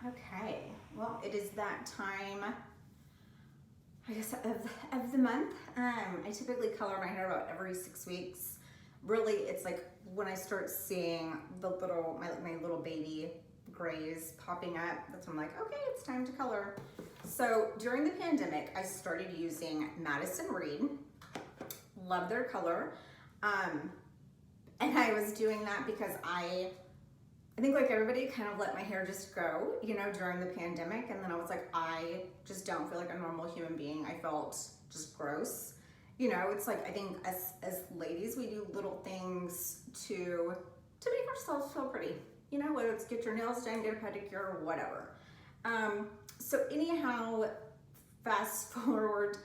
Okay, well, it is that time, I guess, of the month. I typically color my hair about every 6 weeks. Really, it's like when I start seeing the my little baby grays popping up, that's when I'm like, okay, it's time to color. So during the pandemic, I started using Madison Reed. Love their color. And I was doing that because I think like everybody kind of let my hair just go, you know, during the pandemic. And then I was like, I just don't feel like a normal human being. I felt just gross. You know, it's like, I think as ladies, we do little things to make ourselves feel pretty, you know, whether it's get your nails done, get a pedicure, or whatever. So anyhow, fast forward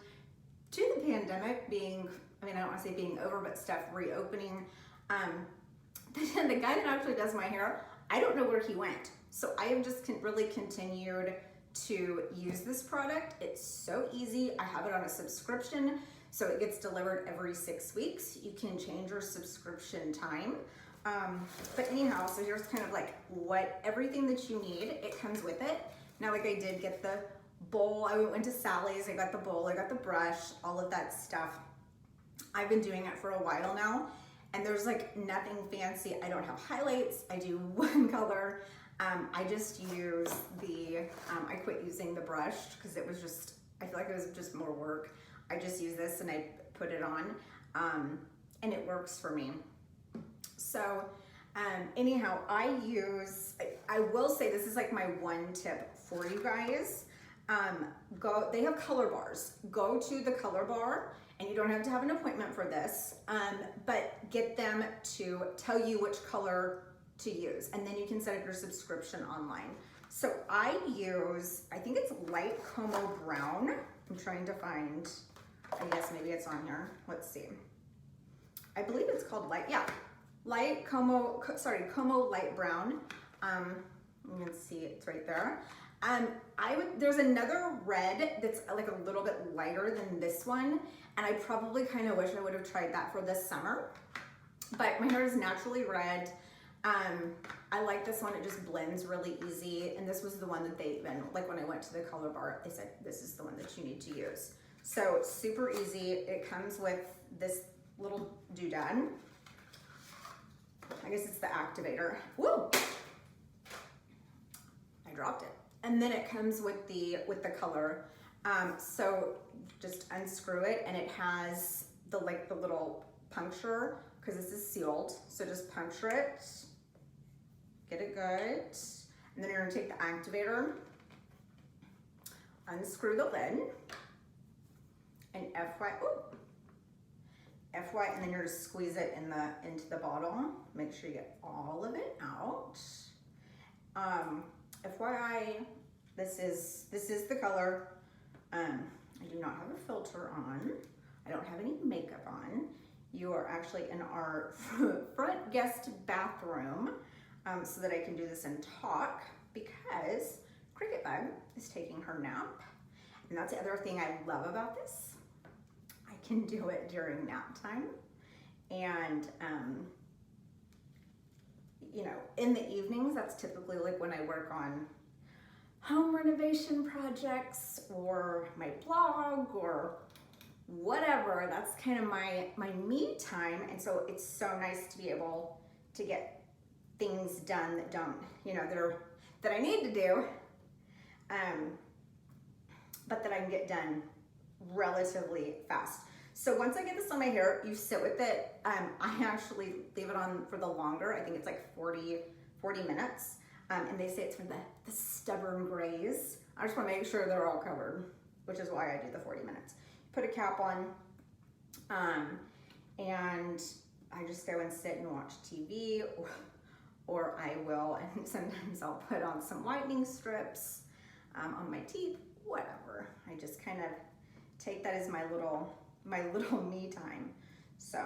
to the pandemic being, I mean, I don't want to say being over, but stuff reopening. The guy that actually does my hair, I don't know where he went. So I have just really continued to use this product. It's so easy. I have it on a subscription, so it gets delivered every 6 weeks. You can change your subscription time. But anyhow, so here's kind of like everything that you need, it comes with it. Now, like I did get the bowl, I went to Sally's, I got the bowl, I got the brush, all of that stuff. I've been doing it for a while now, and there's like nothing fancy. I don't have highlights, I do one color. I just use I quit using the brush because it was just, I feel like it was just more work. I just use this and I put it on, and it works for me. So anyhow, I will say this is like my one tip for you guys. They have color bars. Go to the color bar, and you don't have to have an appointment for this, but get them to tell you which color to use, and then you can set up your subscription online. So I think it's light Como brown. I'm trying to find, I guess maybe it's on here. Let's see. I believe it's called light Como light brown. You can see it's right there. There's another red that's like a little bit lighter than this one, and I probably kind of wish I would have tried that for this summer, but my hair is naturally red. I like this one, it just blends really easy, and this was the one that they even, like when I went to the color bar, they said this is the one that you need to use. So it's super easy. It comes with this little doodad. I guess it's the activator. Woo! I dropped it. And then it comes with the color. So just unscrew it, and it has the little puncture, because this is sealed. So just puncture it, get it good. And then you're gonna take the activator, unscrew the lid, and and then you're gonna squeeze it into the bottle. Make sure you get all of it out. FYI, this is the color. I do not have a filter on. I don't have any makeup on. You are actually in our front guest bathroom, so that I can do this and talk, because Cricket Bug is taking her nap. And that's the other thing I love about this. I can do it during nap time. And you know, in the evenings, that's typically like when I work on home renovation projects or my blog or whatever. That's kind of my me time. And so it's so nice to be able to get things done that don't, you know, that I need to do, but that I can get done relatively fast. So once I get this on my hair, you sit with it. I actually leave it on for the longer. I think it's like 40 minutes. And they say it's for the stubborn grays. I just want to make sure they're all covered, which is why I do the 40 minutes. Put a cap on, and I just go and sit and watch TV, or I will, and sometimes I'll put on some whitening strips on my teeth, whatever. I just kind of take that as my little me time. So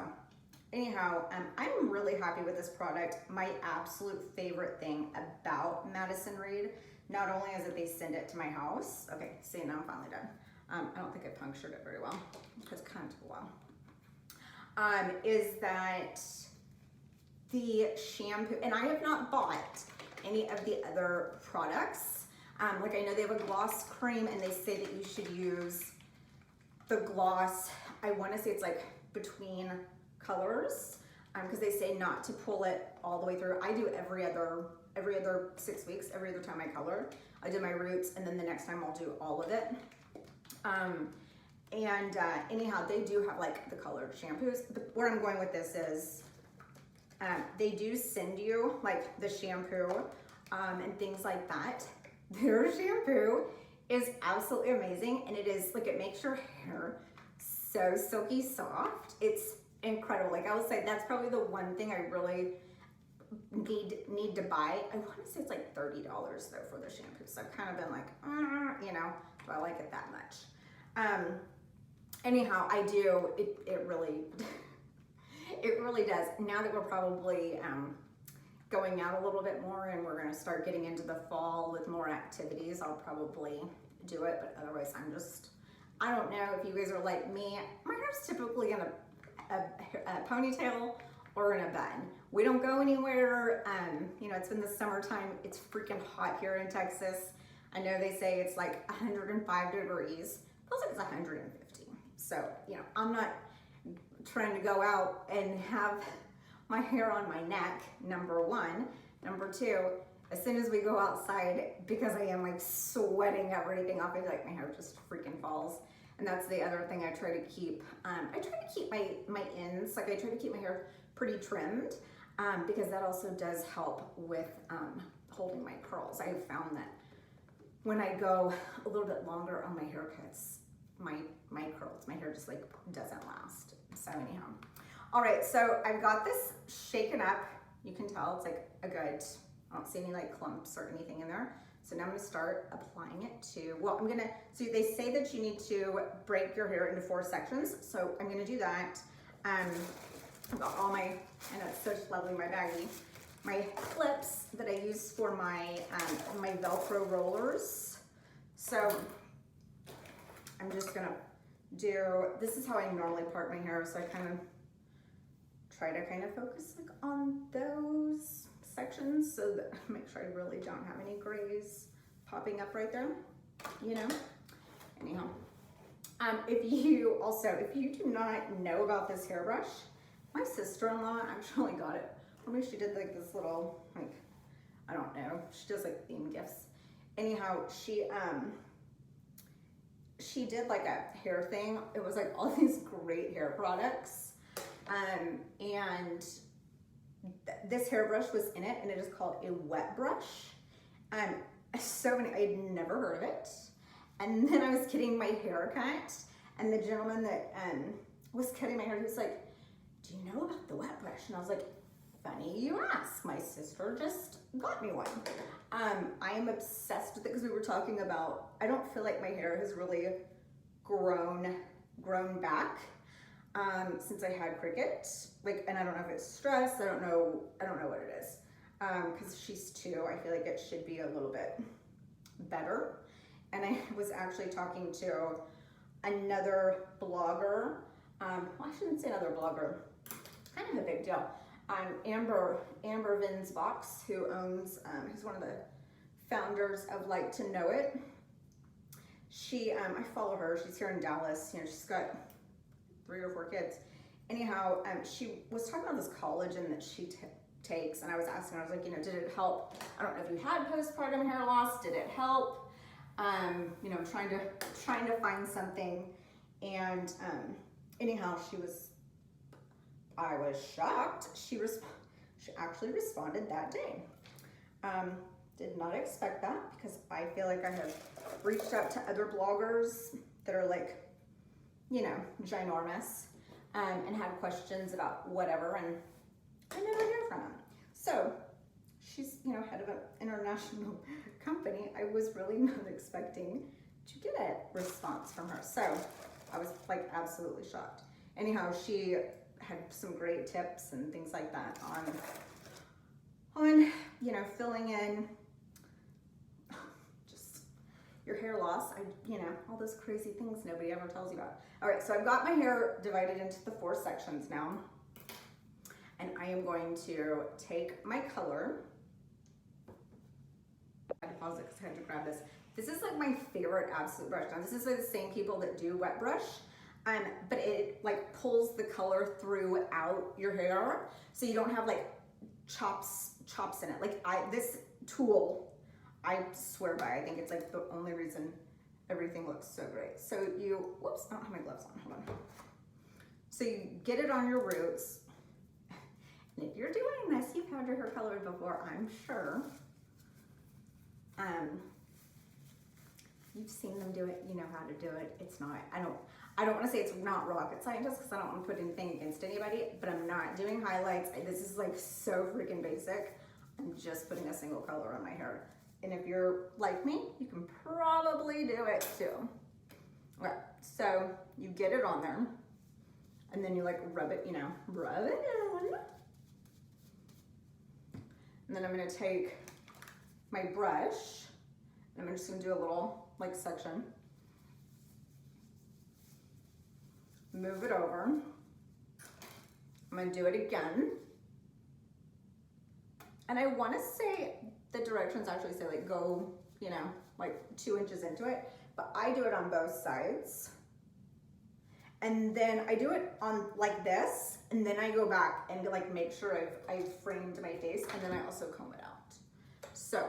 anyhow, I'm really happy with this product. My absolute favorite thing about Madison Reed, not only is that they send it to my house. Okay, see, now I'm finally done. I don't think I punctured it very well. It's kind of took a while. Is that the shampoo, and I have not bought any of the other products. Like I know they have a gloss cream and they say that you should use the gloss, I wanna say it's like between colors, because they say not to pull it all the way through. I do every other 6 weeks, every other time I color. I do my roots and then the next time I'll do all of it. Anyhow, they do have like the colored shampoos. Where I'm going with this is, they do send you like the shampoo and things like that. Their shampoo is absolutely amazing, and it is like, it makes your hair so silky soft. It's incredible. Like I will say that's probably the one thing I really need to buy. I want to say it's like $30 though for the shampoo. So I've kind of been like, you know, do I like it that much? Anyhow, I do. It really, it really does. Now that we're probably going out a little bit more and we're going to start getting into the fall with more activities, I'll probably do it. But otherwise, I don't know if you guys are like me. My hair's typically in a ponytail or in a bun. We don't go anywhere. You know, it's been the summertime. It's freaking hot here in Texas. I know they say it's like 105 degrees. Feels like it's 150. So, you know, I'm not trying to go out and have my hair on my neck, number one. Number two, as soon as we go outside, because I am like sweating everything off, I feel like my hair just freaking falls. And that's the other thing I try to keep. I try to keep my ends, like I try to keep my hair pretty trimmed, because that also does help with holding my curls. I have found that when I go a little bit longer on my haircuts, my curls, my hair just like doesn't last. So anyhow, all right, so I've got this shaken up. You can tell it's like a good, I don't see any like clumps or anything in there. So now I'm gonna start applying it to, well, so they say that you need to break your hair into 4 sections. So I'm gonna do that. I've got all my, and it's such lovely, my baggie, my clips that I use for my Velcro rollers. So I'm just gonna this is how I normally part my hair. So I kind of try to focus like on those sections so that I make sure I really don't have any grays popping up right there, you know? Anyhow, if you do not know about this hairbrush, my sister-in-law actually got it. Or maybe she did like this little, like, I don't know, she does like theme gifts. Anyhow, she did like a hair thing. It was like all these great hair products. And this hairbrush was in it, and it is called a wet brush. So many, I'd never heard of it. And then I was getting my hair cut, and the gentleman that was cutting my hair, he was like, do you know about the wet brush? And I was like, funny you ask, my sister just got me one. I am obsessed with it because we were talking about, I don't feel like my hair has really grown back since I had Cricket. Like, and I don't know if it's stress, I don't know what it is. Because she's 2, I feel like it should be a little bit better. And I was actually talking to another blogger. Well, I shouldn't say another blogger. Kind of a big deal. Amber Vin's Box, who owns, who's one of the founders of Like to Know It. She, I follow her. She's here in Dallas. You know, she's got 3 or 4 kids. Anyhow, she was talking about this collagen that she takes, and I was asking her, I was like, you know, did it help? I don't know if you had postpartum hair loss. Did it help? You know, trying to find something, and anyhow, I was shocked. She actually responded that day. Did not expect that, because I feel like I have reached out to other bloggers that are like, you know, ginormous, and had questions about whatever, and I never hear from them. So she's, you know, head of an international company. I was really not expecting to get a response from her. So I was like absolutely shocked. Anyhow, she had some great tips and things like that on you know, filling in just your hair loss. You know, all those crazy things nobody ever tells you about. All right, so I've got my hair divided into the 4 sections now. And I am going to take my color. I pause it because I had to grab this. This is like my favorite absolute brush. Now this is like the same people that do wet brush, but it like pulls the color throughout your hair, so you don't have like chops in it. Like this tool, I swear by. I think it's like the only reason everything looks so great. So whoops, I don't have my gloves on. Hold on. So you get it on your roots, and if you're doing this, you've had your hair colored before, I'm sure. You've seen them do it, you know how to do it. It's not, I don't want to say it's not rocket scientist because I don't want to put anything against anybody, but I'm not doing highlights. This is like so freaking basic. I'm just putting a single color on my hair. And if you're like me, you can probably do it too. Okay, so you get it on there and then you like rub it, rub it in. And then I'm gonna take my brush and I'm just gonna do a little like section. Move it over. I'm gonna do it again. And I wanna say the directions actually say like go, like 2 inches into it, but I do it on both sides. And then I do it on like this, and then I go back and like make sure I've framed my face, and then I also comb it out. So,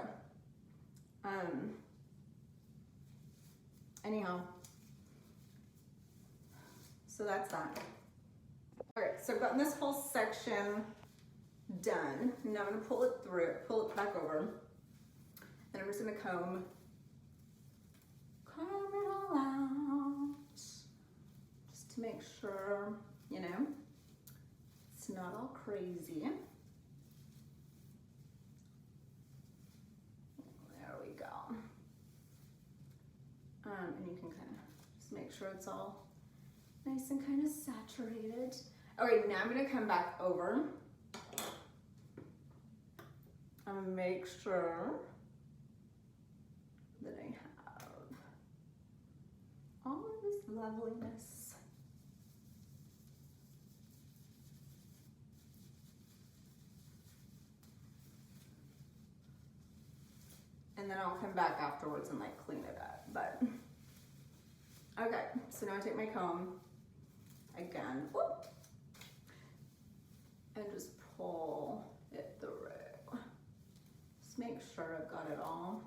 anyhow, so that's that. All right, so I've gotten this whole section done. Now I'm gonna pull it back over, and I'm just gonna comb it all out, just to make sure, it's not all crazy. There we go. And you can kind of just make sure it's all nice and kind of saturated. Okay, now I'm gonna come back over and make sure that I have all of this loveliness. And then I'll come back afterwards and like clean it up, but. Okay, so now I take my comb again, whoop, and just pull it through. Just make sure I've got it all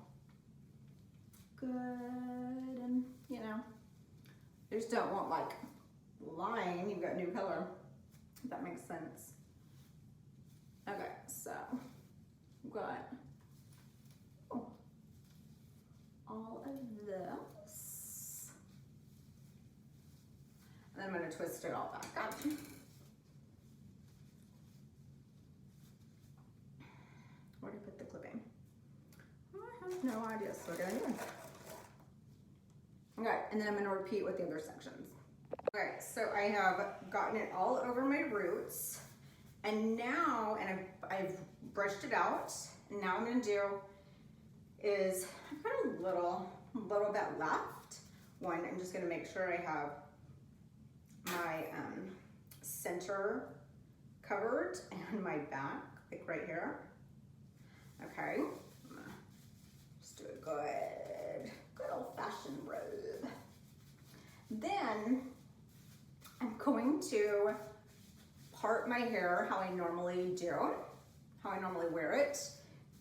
good, and I just don't want like line, you've got new color, if that makes sense. Okay, so I've got all of this. And I'm going to twist it all back up. Where did I put the clipping? I have no idea, so what do I do? Okay, and then I'm going to repeat with the other sections. Okay, so I have gotten it all over my roots, and now, I've brushed it out, and now I'm going to do is I've got a little bit left. One, I'm just going to make sure I have my center covered and my back, like right here. Okay, I'm gonna just do a good old-fashioned robe. Then I'm going to part my hair how I normally do, how I normally wear it,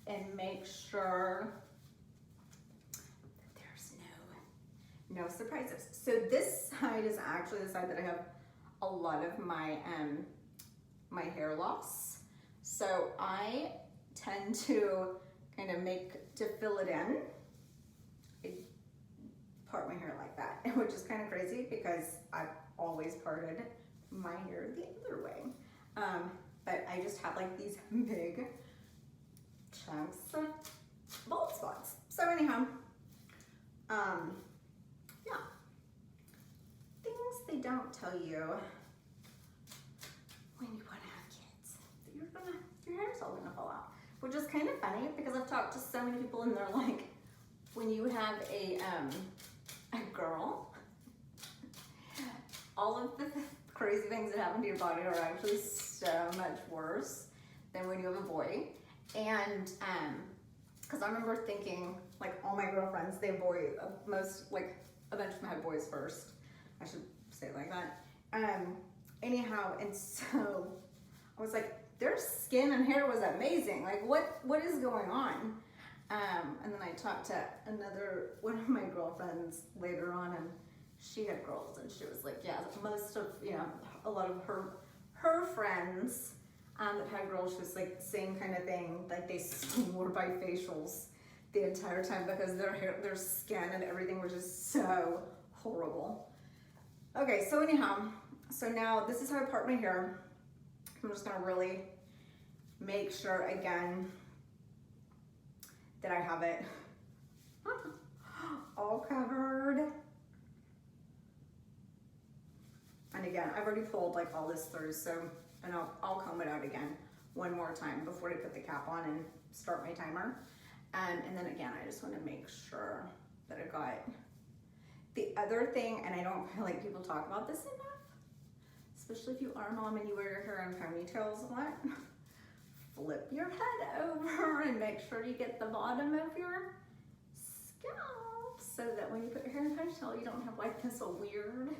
and make sure that there's no surprises. So this side is actually the side that I have a lot of my my hair loss. So I tend to kind of fill it in. I part my hair like that, which is kind of crazy because I've always parted my hair the other way. But I just have like these big chunks of bald spots. So anyhow, yeah, things they don't tell you when you want to have kids, that your hair's all gonna fall out, which is kind of funny because I've talked to so many people and they're like, when you have a girl, all of the crazy things that happen to your body are actually so much worse than when you have a boy. And Because I remember thinking, like, all my girlfriends, they have boys, most, like, a bunch of them had boys first. I should say it like that. Anyhow, and so I was like, their skin and hair was amazing. Like, what is going on? And then I talked to one of my girlfriends later on, and she had girls, and she was like, yeah, most of, a lot of her friends that had girls, she was like, same kind of thing. Like, they swore by facials the entire time because their hair, their skin and everything was just so horrible. Okay, so anyhow, so now this is how I part my hair. I'm just gonna really make sure again that I have it all covered. And again, I've already pulled like all this through, so, and I'll comb it out again one more time before I put the cap on and start my timer. And then again, I just want to make sure that I got the other thing, and I don't feel like people talk about this enough, especially if you are a mom and you wear your hair in ponytails a lot. Flip your head over and make sure you get the bottom of your scalp so that when you put your hair in a ponytail, you don't have like this weird,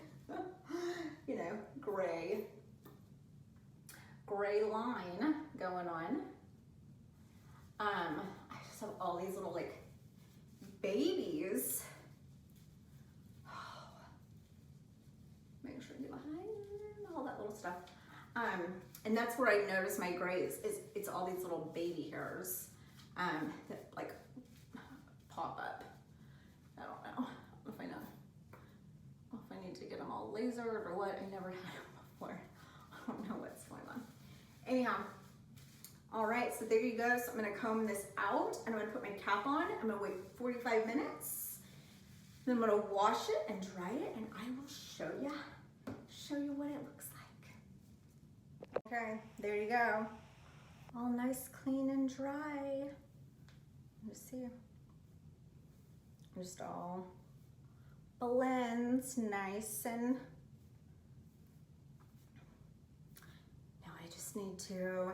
gray line going on. I just have all these little like babies. Make sure you get behind all that little stuff. And that's where I notice my grays is it's all these little baby hairs that like pop up. I don't know if I need to get them all lasered or what. I never had them before. I don't know what's going on. Anyhow, all right, so there you go. So I'm gonna comb this out and I'm gonna put my cap on. I'm gonna wait 45 minutes. Then I'm gonna wash it and dry it, and I will show you what it looks like. Okay, there you go. All nice, clean, and dry. Let's see. Just all blends nice, and now I just need to